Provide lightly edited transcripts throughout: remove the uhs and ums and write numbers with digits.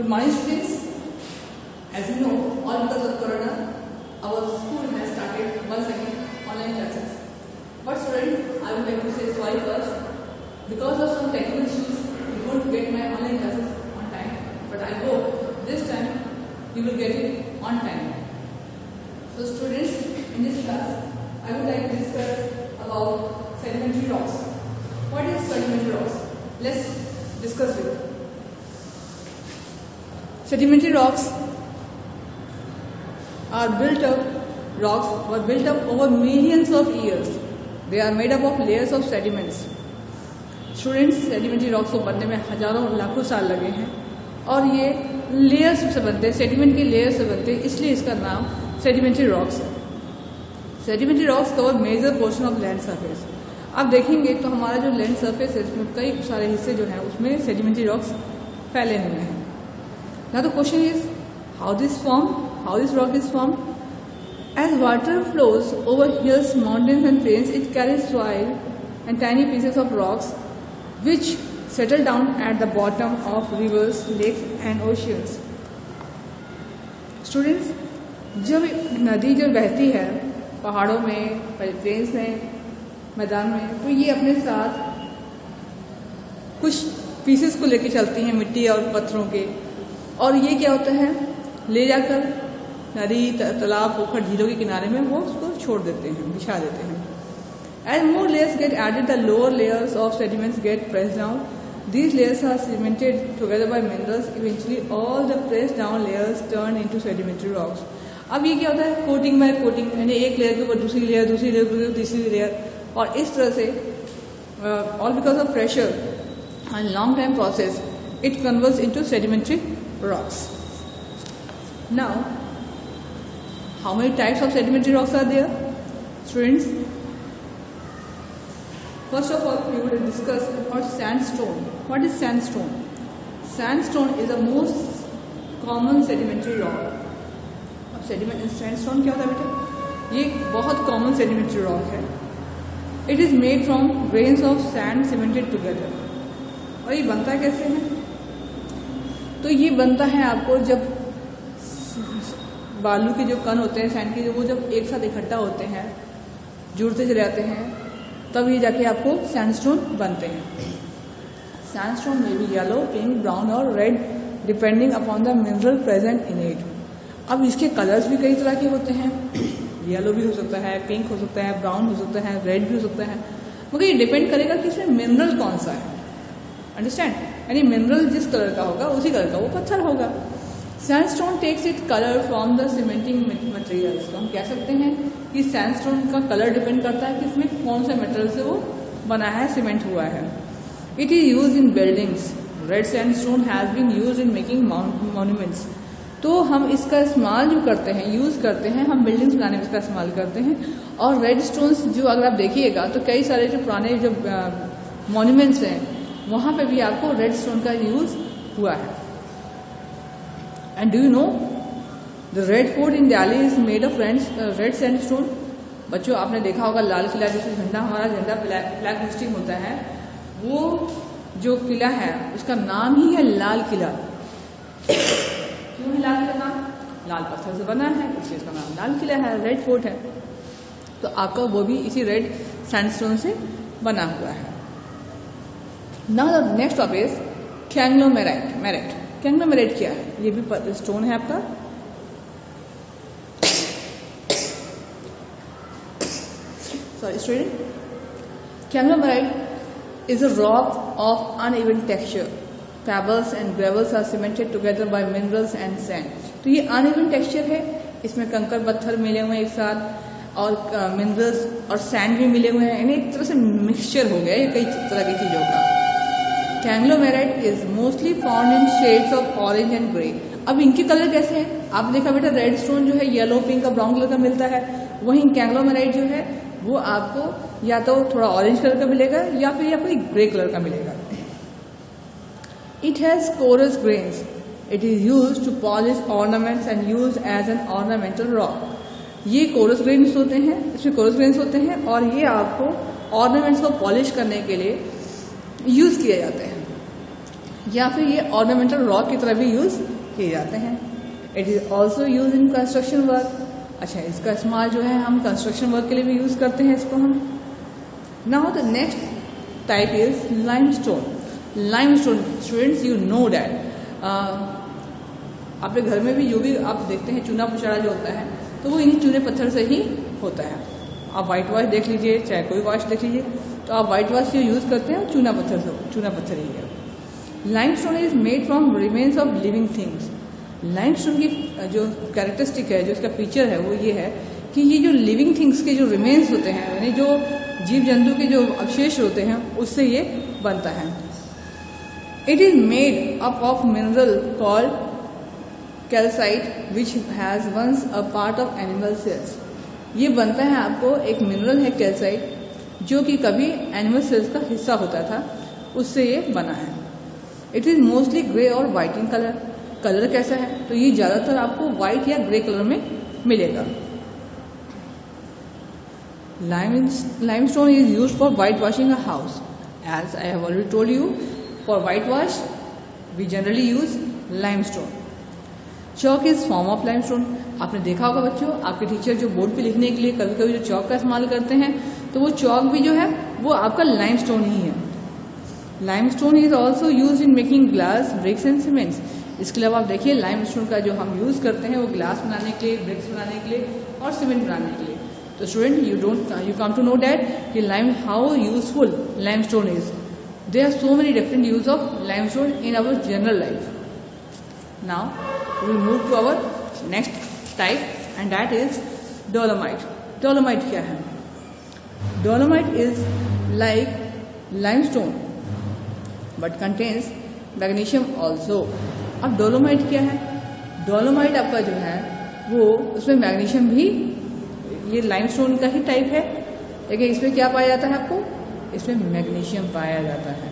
Good morning, students. As you know, all because of Corona, our school has started once again online classes. But students, I would like to say sorry first. Because of some technical issues, you won't get my online classes on time. But I hope this time you will get it on time. So students, in this class, I would like to discuss about sedimentary rocks. What is sedimentary rocks? Let's discuss it. Sedimentary rocks are built up. Rocks were built up over millions of years. They are made up of layers of sediments. Students, sedimentary rocks को बनने में हजारों लाखों साल लगे हैं और ये लेयर्स से बनते हैं, सेडिमेंट के लेयर्स से बनते हैं, इसलिए इसका नाम सेडिमेंट्री रॉक्स है. Sedimentary rocks cover major portion of land surface. आप देखेंगे तो हमारा जो लैंड सरफेस है उसमें कई सारे हिस्से जो हैं उसमें सेडिमेंट्री रॉक्स फैले हुए हैं. Now the question is how this rock is formed. As water flows over hills, mountains and plains, it carries soil and tiny pieces of rocks which settle down at the bottom of rivers, lakes and oceans. Students, जब नदी जब बहती है पहाड़ों में, planes में, मैदान में, तो ये अपने साथ कुछ पीसेस को लेके चलती हैं, मिट्टी और पत्थरों के, और ये क्या होता है, ले जाकर नदी, तालाब, पोखर, झीलों के किनारे में वो उसको छोड़ देते हैं, बिछा देते हैं. As more layers get added, the lower layers of sediments get pressed down. These layers are cemented together by minerals. Eventually, all the pressed down layers turn into sedimentary rocks. अब ये क्या होता है, कोटिंग बाय कोटिंग, यानी एक layer के ऊपर दूसरी लेयर, दूसरी लेयर के ऊपर तीसरी लेयर, और इस तरह से all because of pressure and long time process, it converts into sedimentary rocks. Now, how many types of sedimentary rocks are there? Students, first of all, we will discuss about sandstone. What is sandstone? Sandstone is the most common sedimentary rock. अब sandstone क्या होता है बेटा? ये बहुत common sedimentary rock है. It is made from grains of sand cemented together. और ये बनता कैसे है? तो ये बनता है आपको जब बालू के जो कण होते हैं, सैंड के, वो जब एक साथ इकट्ठा होते हैं, जुड़ते चले जाते हैं, तब ये जाके आपको सैंडस्टोन बनते हैं. सैंडस्टोन में भी येलो, पिंक, ब्राउन और red depending upon the mineral present in it. अब इसके कलर्स भी कई तरह के होते हैं. येलो भी हो सकता है, पिंक हो सकता है, ब्राउन हो सकता है, रेड भी हो सकता है, मगर ये डिपेंड करेगा कि इसमें मिनरल कौन सा है. अंडरस्टैंड? यानी मिनरल जिस कलर का होगा उसी कलर का वो पत्थर होगा. Sandstone takes it colour from the cementing materials. तो हम कह सकते हैं कि सैंडस्टोन का कलर डिपेंड करता है कि इसमें कौन से मटेरियल से वो बना है, सीमेंट हुआ है. It is use in buildings. Red sandstone has been use in making monuments. तो हम इसका इस्तेमाल जो करते हैं, यूज करते हैं, हम बिल्डिंग्स बनाने में इसका इस्तेमाल करते हैं. और रेड स्टोन्स जो अगर आप देखिएगा तो कई सारे जो पुराने जो मॉन्यूमेंट्स हैं वहां पे भी आपको रेड स्टोन का यूज हुआ है. And do you know the Red Fort in Delhi is made of red sandstone? बच्चों, आपने देखा होगा लाल किला, जैसे झंडा, हमारा झंडा फ्लैग होस्टिंग होता है, वो जो किला है उसका नाम ही है लाल किला. क्यों है लाल किला नाम? लाल पत्थर से बना है, इसलिए इसका नाम लाल किला है, रेड फोर्ट है. तो आपका वो भी इसी रेड सैंडस्टोन से बना हुआ है. Now the next topic is conglomerate. Conglomerate क्या है? ये भी स्टोन है आपका. Sorry student, conglomerate is a rock of uneven texture. Pebbles and gravels are cemented together by minerals and sand. तो ये अनइवन टेक्सचर है, इसमें कंकड़ पत्थर मिले हुए हैं एक साथ, और मिनरल्स और सैंड भी मिले हुए हैं, यानी एक तरह से मिक्सचर हो गया है कई तरह की चीजों का. Conglomerate is mostly found in shades of orange and grey. अब इनके कलर कैसे हैं? आपने देखा बेटा, रेड स्टोन जो है येलो, पिंक और ब्राउन कलर का मिलता है. वहीं कैंग्लोमेराइट जो है वो आपको या तो थोड़ा ऑरेंज कलर का मिलेगा या फिर कोई ग्रे कलर का मिलेगा. It has coarse grains. It is used to polish ornaments and used as an ornamental rock. ये कोरस ग्रेन्स होते हैं, इसमें कोरस ग्रेन्स होते हैं और ये आपको ऑर्नामेंट्स को पॉलिश करने के लिए यूज किए जाते हैं. या फिर ये ऑर्नामेंटल रॉक की तरह भी यूज किए जाते हैं। It is also use in construction work. अच्छा, इसका इस्तेमाल जो है हम कंस्ट्रक्शन वर्क के लिए भी यूज करते हैं इसको हम। Now the next type is limestone. Limestone students, you know that अपने घर में भी जो भी आप देखते हैं चूना पुचाड़ा जो होता है तो वो इन्हीं चूने पत्थर से ही होता है। आप व्हाइट वॉश देख लीजिए, चाहे कोई वॉश देख लीजिए, तो आप व्हाइट वॉश जो यूज करते हैं चूना पत्थर ही है। Limestone is made from remains of living things. Limestone की जो कैरेक्टरिस्टिक है, जो इसका फीचर है, वो ये है कि ये जो लिविंग थिंग्स के जो रिमेन्स होते हैं, यानी जो जीव जंतु के जो अवशेष होते हैं, उससे ये बनता है। It is made up of mineral called calcite which has once a part of animal cells. ये बनता है आपको एक मिनरल है कैल्साइट, जो कि कभी एनिमल सेल्स का हिस्सा होता था, उससे ये बना है। इट इज मोस्टली ग्रे और व्हाइट इन कलर। कलर कैसा है, तो ये ज्यादातर आपको व्हाइट या ग्रे कलर में मिलेगा। Limestone is used for white washing a house. As I have already told you, for white wash we generally use limestone. Chalk is form of limestone. आपने देखा होगा बच्चों, आपके टीचर जो बोर्ड पे लिखने के लिए कभी कभी जो चॉक का इस्तेमाल करते हैं, तो वो चॉक भी जो है वो आपका लाइमस्टोन ही है। Limestone is also use in making glass, bricks and cements. इसके अलावा आप देखिए लाइमस्टोन का जो हम यूज करते हैं वो ग्लास बनाने के लिए, ब्रिक्स बनाने के लिए और सीमेंट बनाने के लिए। तो student, you come to know that कि how useful limestone is. There are so many different use of limestone in our general life. Now we will move to our next type and that is dolomite. Dolomite क्या है? Dolomite is like limestone but contains magnesium also. अब dolomite क्या है? Dolomite आपका जो है वो उसमें मैग्नीशियम भी, ये लाइमस्टोन का ही टाइप है, लेकिन इसमें क्या पाया जाता है आपको? इसमें मैग्नीशियम पाया जाता है।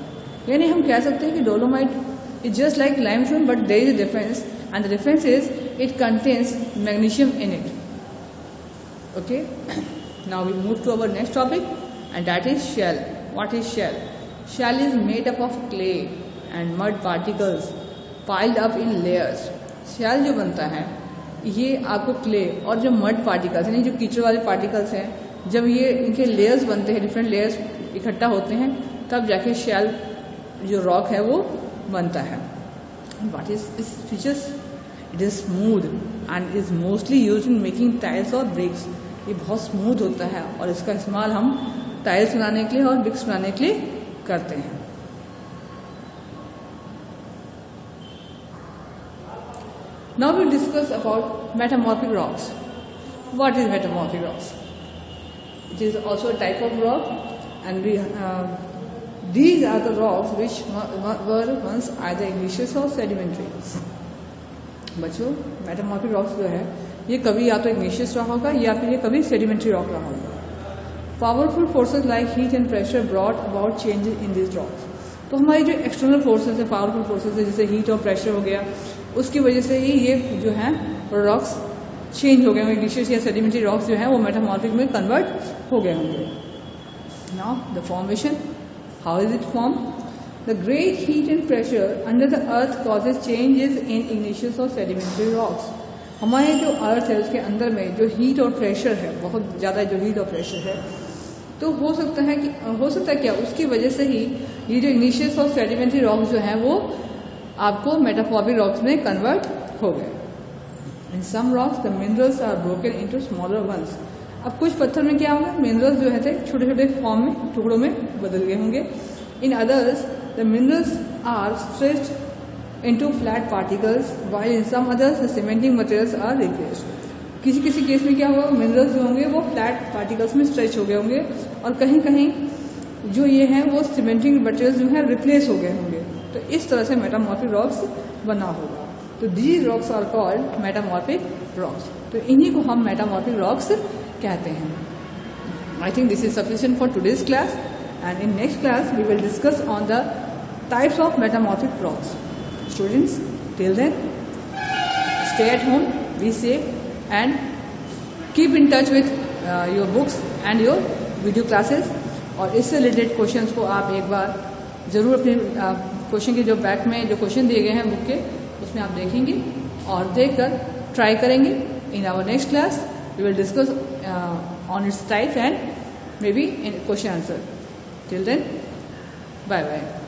यानी हम कह सकते हैं कि dolomite is just like limestone but there is a difference, and the difference is it contains magnesium in it. Okay, now we move to our next topic and that is shell. What is shell? Shell is made up of clay and mud particles piled up in layers. shell जो बनता है ये आपको clay और जो mud particles यानी जो कीचड़ वाले पार्टिकल्स हैं, जब ये इनके लेयर्स बनते हैं, डिफरेंट लेयर्स इकट्ठा होते हैं, तब जाके शेल जो रॉक है वो बनता है। What is its features? It is smooth and is mostly used in making tiles or bricks. ये बहुत स्मूथ होता है और इसका इस्तेमाल हम टाइल्स बनाने के लिए और ब्रिक्स बनाने के लिए करते हैं। Now we discuss about metamorphic rocks. What is metamorphic rocks? It is also a type of rock, and these are the rocks which were once either igneous or sedimentary. बच्चों, मेटामॉर्फिक रॉक्स जो है ये कभी या तो igneous रहा होगा या फिर ये कभी सेडिमेंट्री रॉक रहा होगा। Powerful forces like heat and pressure brought about changes in this rocks. तो हमारी जो एक्सटर्नल फोर्सेस है, पावरफुल फोर्सेस है, जैसे हीट और प्रेशर हो गया, उसकी वजह से ही ये जो है रॉक्स चेंज हो गए होंगे। igneous या सेडिमेंट्री रॉक्स जो है वो मेटामॉर्फिक में कन्वर्ट हो गए होंगे। Now the formation, how is it form? The great heat and pressure under the earth causes changes in igneous और sedimentary rocks. हमारे जो अर्थ है उसके अंदर में जो हीट और प्रेशर है, बहुत ज़्यादा जो हीट और प्रेशर है, तो हो सकता है क्या उसकी वजह से ही ये जो igneous और sedimentary rocks जो हैं वो आपको मेटामॉर्फिक रॉक्स में कन्वर्ट हो गए। In some rocks the minerals are broken into smaller ones. अब कुछ पत्थर में क्या होगा, मिनरल्स जो है थे छोटे छोटे फॉर्म में, टुकड़ों में बदल गए होंगे। In others, the minerals are stretched into flat particles, while in some others, the cementing materials are replaced. किसी किसी केस में क्या होगा, मिनरल्स जो होंगे वो फ्लैट पार्टिकल्स में स्ट्रेच हो गए होंगे और कहीं कहीं जो ये हैं वो सीमेंटिंग मटेरियल्स जो है रिप्लेस हो गए होंगे। तो इस तरह से मेटामॉर्फिक रॉक्स बना होगा। तो these rocks are called metamorphic rocks. तो इन्हीं को हम मेटामॉर्फिक रॉक्स कहते हैं। I think this is sufficient for today's class, and in next class we will discuss on the types of metamorphic rocks. Students, till then stay at home, be safe and keep in touch with your books and your video classes। और इससे related questions को आप एक बार जरूर अपने question के जो back में जो क्वेश्चन दिए गए हैं बुक के, उसमें आप देखेंगे और देखकर ट्राई करेंगे. In our next class we will discuss on its type and maybe in question answer. Till then, bye bye.